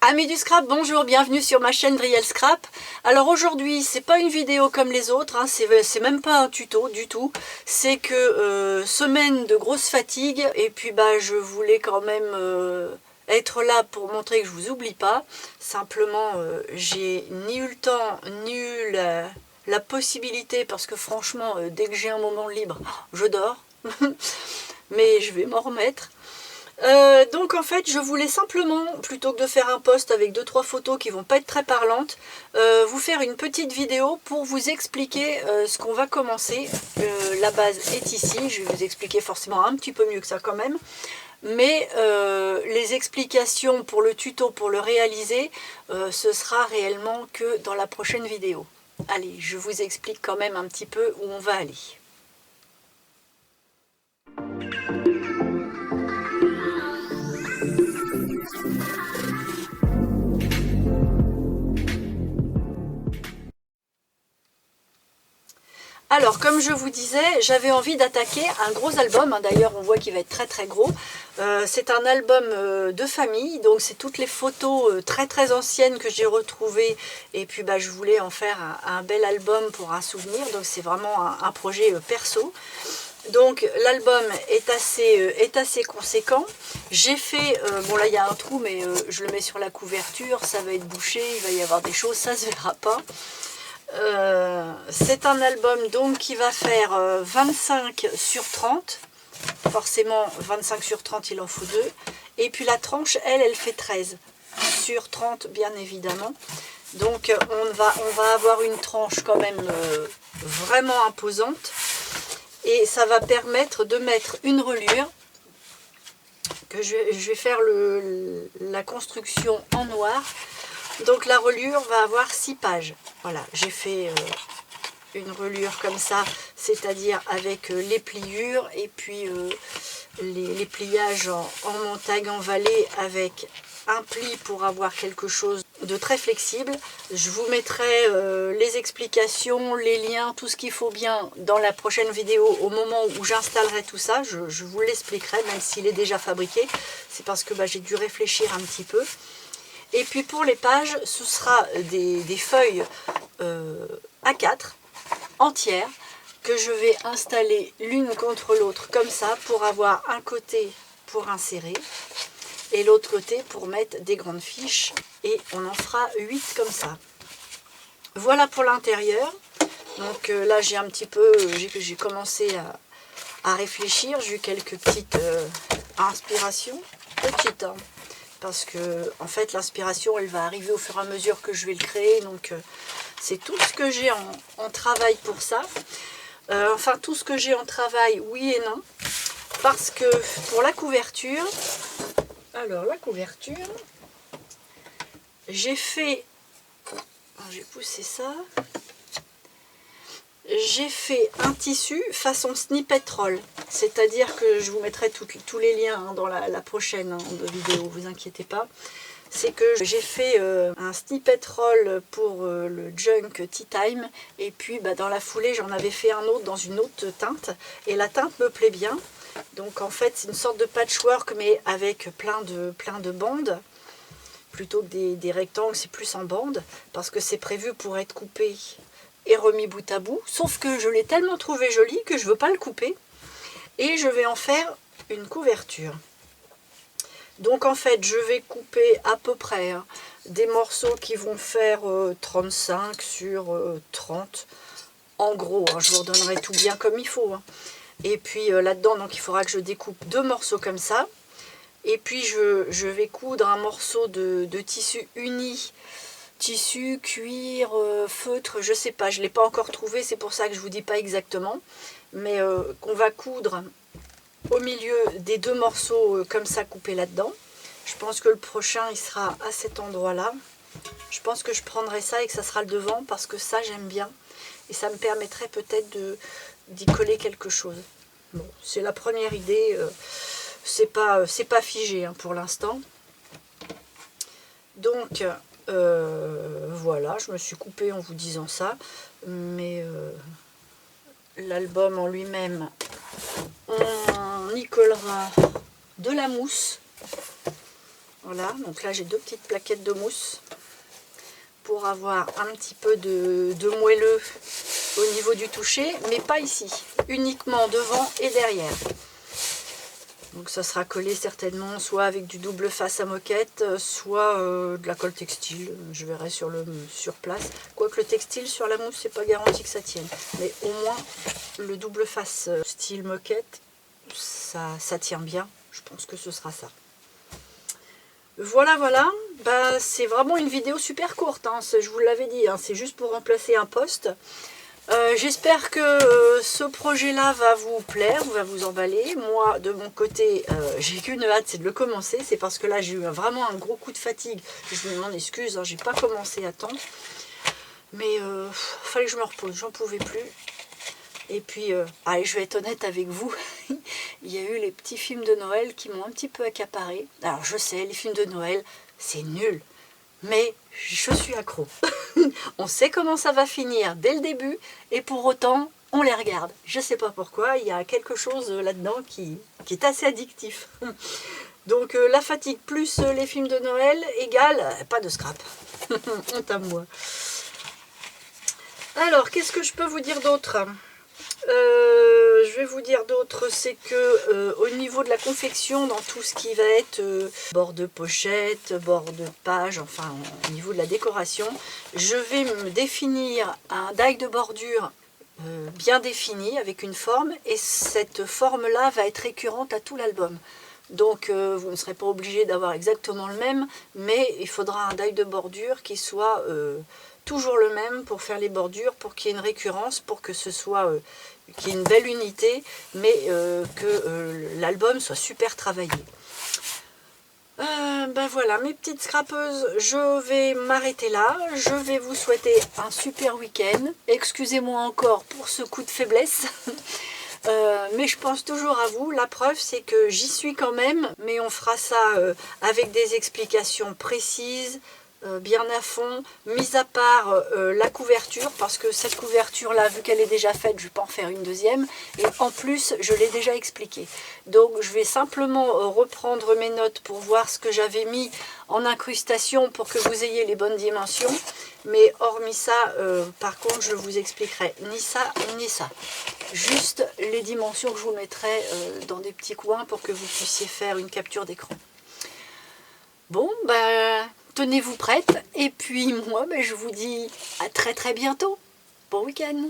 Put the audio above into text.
Amis du scrap, bonjour, bienvenue sur ma chaîne Brielle Scrap. Alors aujourd'hui, c'est pas une vidéo comme les autres, hein, c'est même pas un tuto du tout. C'est que semaine de grosse fatigue et puis je voulais quand même être là pour montrer que je vous oublie pas. Simplement, j'ai ni eu le temps, ni eu la possibilité, parce que franchement, dès que j'ai un moment libre, je dors. Mais je vais m'en remettre. Donc en fait je voulais simplement, plutôt que de faire un post avec 2-3 photos qui vont pas être très parlantes, vous faire une petite vidéo pour vous expliquer ce qu'on va commencer. La base est ici, je vais vous expliquer forcément un petit peu mieux que ça quand même, mais les explications pour le tuto, pour le réaliser, ce sera réellement que dans la prochaine vidéo. Allez, je vous explique quand même un petit peu où on va aller. Alors, comme je vous disais, j'avais envie d'attaquer un gros album. D'ailleurs, on voit qu'il va être très très gros. C'est un album de famille, donc c'est toutes les photos très anciennes que j'ai retrouvées. Et puis, je voulais en faire un bel album pour un souvenir. Donc, c'est vraiment un projet perso. Donc, l'album est assez conséquent. J'ai fait, bon là, il y a un trou, mais je le mets sur la couverture. Ça va être bouché, il va y avoir des choses, ça se verra pas. C'est un album donc qui va faire 25 sur 30, forcément 25 sur 30 il en faut 2, et puis la tranche elle fait 13 sur 30 bien évidemment, donc on va avoir une tranche quand même vraiment imposante, et ça va permettre de mettre une reliure que je vais faire la construction en noir. Donc la reliure va avoir 6 pages. Voilà, j'ai fait une reliure comme ça, c'est-à-dire avec les pliures et puis les pliages en montagne, en vallée, avec un pli pour avoir quelque chose de très flexible. Je vous mettrai les explications, les liens, tout ce qu'il faut bien dans la prochaine vidéo au moment où j'installerai tout ça. Je vous l'expliquerai, même s'il est déjà fabriqué. C'est parce que j'ai dû réfléchir un petit peu. Et puis pour les pages, ce sera des feuilles A4 entières que je vais installer l'une contre l'autre comme ça, pour avoir un côté pour insérer et l'autre côté pour mettre des grandes fiches, et on en fera 8 comme ça. Voilà pour l'intérieur. Donc là j'ai un petit peu, j'ai commencé à réfléchir, j'ai eu quelques petites inspirations, petites hein. Parce que en fait l'inspiration elle va arriver au fur et à mesure que je vais le créer, donc c'est tout ce que j'ai en travail pour ça, enfin tout ce que j'ai en travail, oui et non, parce que pour la couverture, alors la couverture, j'ai fait, j'ai poussé ça, j'ai fait un tissu façon snippet roll, c'est-à-dire que je vous mettrai tous les liens hein, dans la prochaine vidéo, vous inquiétez pas. C'est que j'ai fait un snippet roll pour le Junk Tea Time, et puis dans la foulée j'en avais fait un autre dans une autre teinte, et la teinte me plaît bien. Donc en fait c'est une sorte de patchwork, mais avec plein de bandes, plutôt que des rectangles, c'est plus en bandes, parce que c'est prévu pour être coupé et remis bout à bout, sauf que je l'ai tellement trouvé joli que je ne veux pas le couper, et je vais en faire une couverture. Donc en fait je vais couper à peu près des morceaux qui vont faire 35 sur 30 en gros, je vous redonnerai tout bien comme il faut, et puis là-dedans donc il faudra que je découpe 2 morceaux comme ça, et puis je vais coudre un morceau de tissu uni, tissu, cuir, feutre, je sais pas, je ne l'ai pas encore trouvé, c'est pour ça que je vous dis pas exactement, mais qu'on va coudre au milieu des 2 morceaux comme ça coupés là-dedans. Je pense que le prochain il sera à cet endroit là. Je pense que je prendrai ça et que ça sera le devant, parce que ça j'aime bien et ça me permettrait peut-être d'y coller quelque chose. Bon, c'est la première idée, c'est pas figé hein, pour l'instant. Donc voilà, je me suis coupée en vous disant ça, mais l'album en lui-même, on y collera de la mousse Voilà, donc là j'ai 2 petites plaquettes de mousse pour avoir un petit peu de moelleux au niveau du toucher, mais pas ici, uniquement devant et derrière. Donc ça sera collé certainement soit avec du double face à moquette, soit de la colle textile, je verrai sur place. Quoique le textile sur la mousse, c'est pas garanti que ça tienne. Mais au moins, le double face style moquette, ça tient bien. Je pense que ce sera ça. Voilà, voilà. Bah, c'est vraiment une vidéo super courte, hein. Je vous l'avais dit, hein. C'est juste pour remplacer un post. J'espère que ce projet-là va vous plaire, va vous emballer. Moi, de mon côté, j'ai qu'une hâte, c'est de le commencer. C'est parce que là, j'ai eu vraiment un gros coup de fatigue. Je m'en excuse, hein, j'ai pas commencé à temps. Mais fallait que je me repose, j'en pouvais plus. Et puis, allez, je vais être honnête avec vous, il y a eu les petits films de Noël qui m'ont un petit peu accaparé. Alors, je sais, les films de Noël, c'est nul. Mais je suis accro. On sait comment ça va finir dès le début et pour autant on les regarde. Je ne sais pas pourquoi, il y a quelque chose là-dedans qui est assez addictif. Donc la fatigue plus les films de Noël égale pas de scrap. Honte à moi. Alors qu'est-ce que je peux vous dire d'autre ? Je vais vous dire d'autres, c'est que au niveau de la confection, dans tout ce qui va être bord de pochette, bord de page, enfin au niveau de la décoration, je vais me définir un die de bordure bien défini avec une forme, et cette forme là va être récurrente à tout l'album. Donc vous ne serez pas obligé d'avoir exactement le même, mais il faudra un die de bordure qui soit toujours le même pour faire les bordures, pour qu'il y ait une récurrence, pour que ce soit qu'il y ait une belle unité, mais que l'album soit super travaillé. Ben voilà, mes petites scrapeuses, je vais m'arrêter là. Je vais vous souhaiter un super week-end. Excusez-moi encore pour ce coup de faiblesse. Mais je pense toujours à vous. La preuve, c'est que j'y suis quand même, mais on fera ça avec des explications précises, bien à fond, mis à part la couverture, parce que cette couverture là, vu qu'elle est déjà faite, je ne vais pas en faire une deuxième, et en plus je l'ai déjà expliqué. Donc je vais simplement reprendre mes notes pour voir ce que j'avais mis en incrustation pour que vous ayez les bonnes dimensions, mais hormis ça, par contre je vous expliquerai ni ça ni ça, juste les dimensions que je vous mettrai dans des petits coins pour que vous puissiez faire une capture d'écran. Bon, ben tenez-vous prête, et puis moi, je vous dis à très très bientôt. Bon week-end.